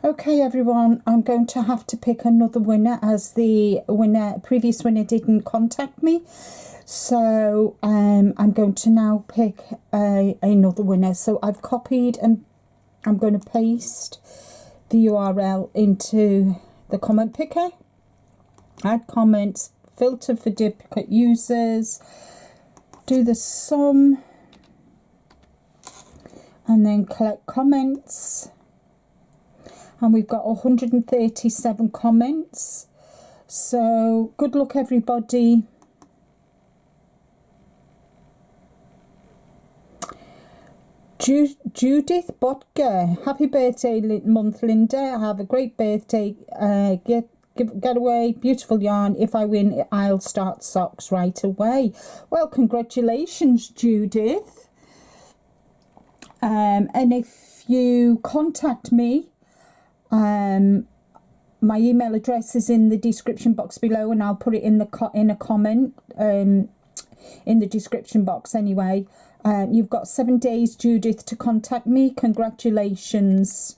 Okay everyone, I'm going to have to pick another winner as the previous winner didn't contact me. So I'm going to now pick another winner. So I've copied and I'm going to paste the URL into the comment picker. Add comments, filter for duplicate users, do the sum, and then collect comments. And we've got 137 comments. So good luck everybody. Judith Botker, happy birthday month, Linda. Have a great birthday. Get away, beautiful yarn. If I win, I'll start socks right away. Well, congratulations, Judith. And if you contact me, my email address is in the description box below, and I'll put it in a comment in the description box anyway. You've got 7 days, Judith, to contact me. Congratulations.